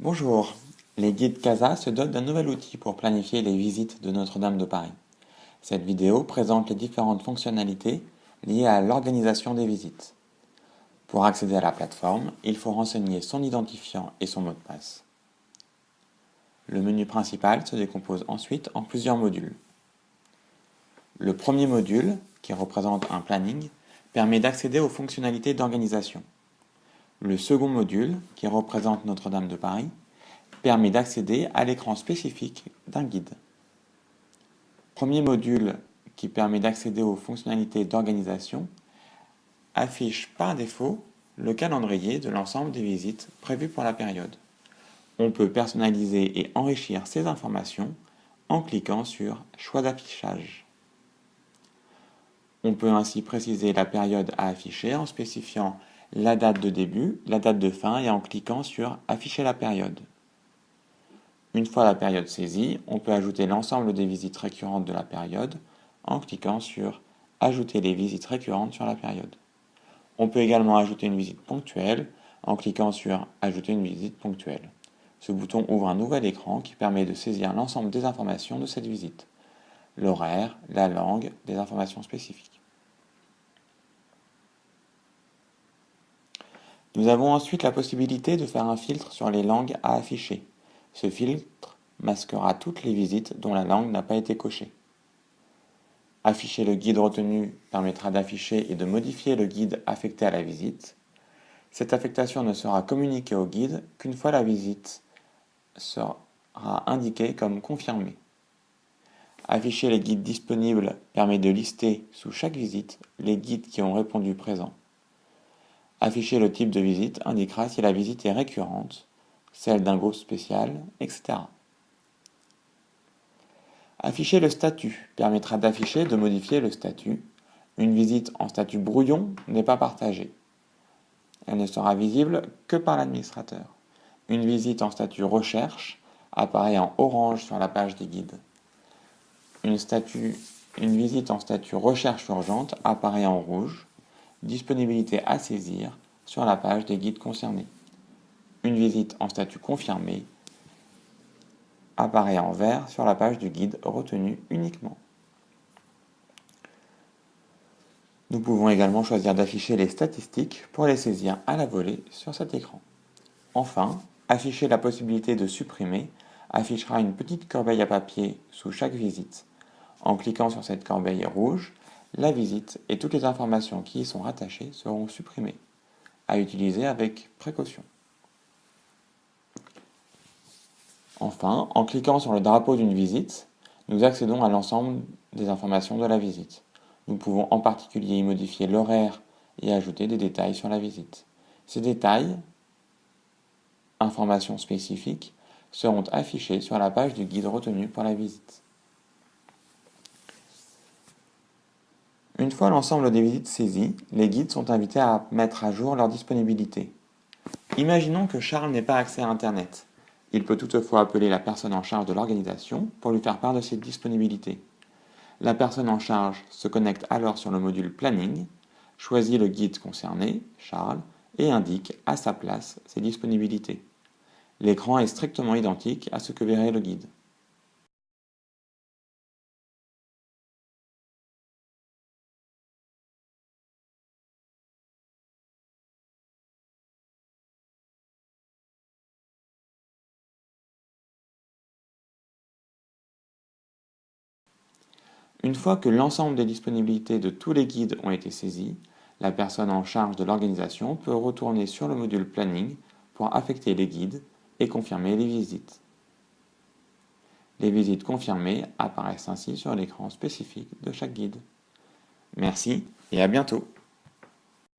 Bonjour, les guides CASA se dotent d'un nouvel outil pour planifier les visites de Notre-Dame de Paris. Cette vidéo présente les différentes fonctionnalités liées à l'organisation des visites. Pour accéder à la plateforme, il faut renseigner son identifiant et son mot de passe. Le menu principal se décompose ensuite en plusieurs modules. Le premier module, qui représente un planning, permet d'accéder aux fonctionnalités d'organisation. Le second module, qui représente Notre-Dame de Paris, permet d'accéder à l'écran spécifique d'un guide. Premier module, qui permet d'accéder aux fonctionnalités d'organisation, affiche par défaut le calendrier de l'ensemble des visites prévues pour la période. On peut personnaliser et enrichir ces informations en cliquant sur « Choix d'affichage ». On peut ainsi préciser la période à afficher en spécifiant la date de début, la date de fin et en cliquant sur « Afficher la période ». Une fois la période saisie, on peut ajouter l'ensemble des visites récurrentes de la période en cliquant sur « Ajouter les visites récurrentes sur la période ». On peut également ajouter une visite ponctuelle en cliquant sur « Ajouter une visite ponctuelle ». Ce bouton ouvre un nouvel écran qui permet de saisir l'ensemble des informations de cette visite, l'horaire, la langue, des informations spécifiques. Nous avons ensuite la possibilité de faire un filtre sur les langues à afficher. Ce filtre masquera toutes les visites dont la langue n'a pas été cochée. Afficher le guide retenu permettra d'afficher et de modifier le guide affecté à la visite. Cette affectation ne sera communiquée au guide qu'une fois la visite sera indiquée comme confirmée. Afficher les guides disponibles permet de lister sous chaque visite les guides qui ont répondu présent. Afficher le type de visite indiquera si la visite est récurrente, celle d'un groupe spécial, etc. Afficher le statut permettra d'afficher et de modifier le statut. Une visite en statut brouillon n'est pas partagée. Elle ne sera visible que par l'administrateur. Une visite en statut recherche apparaît en orange sur la page des guides. Une visite en statut recherche urgente apparaît en rouge. Disponibilité à saisir sur la page des guides concernés. Une visite en statut confirmé apparaît en vert sur la page du guide retenu uniquement. Nous pouvons également choisir d'afficher les statistiques pour les saisir à la volée sur cet écran. Enfin, afficher la possibilité de supprimer affichera une petite corbeille à papier sous chaque visite. En cliquant sur cette corbeille rouge, la visite et toutes les informations qui y sont rattachées seront supprimées, à utiliser avec précaution. Enfin, en cliquant sur le drapeau d'une visite, nous accédons à l'ensemble des informations de la visite. Nous pouvons en particulier y modifier l'horaire et ajouter des détails sur la visite. Ces détails, informations spécifiques, seront affichés sur la page du guide retenu pour la visite. Une fois l'ensemble des visites saisies, les guides sont invités à mettre à jour leur disponibilité. Imaginons que Charles n'ait pas accès à Internet. Il peut toutefois appeler la personne en charge de l'organisation pour lui faire part de ses disponibilités. La personne en charge se connecte alors sur le module Planning, choisit le guide concerné, Charles, et indique à sa place ses disponibilités. L'écran est strictement identique à ce que verrait le guide. Une fois que l'ensemble des disponibilités de tous les guides ont été saisies, la personne en charge de l'organisation peut retourner sur le module Planning pour affecter les guides et confirmer les visites. Les visites confirmées apparaissent ainsi sur l'écran spécifique de chaque guide. Merci et à bientôt.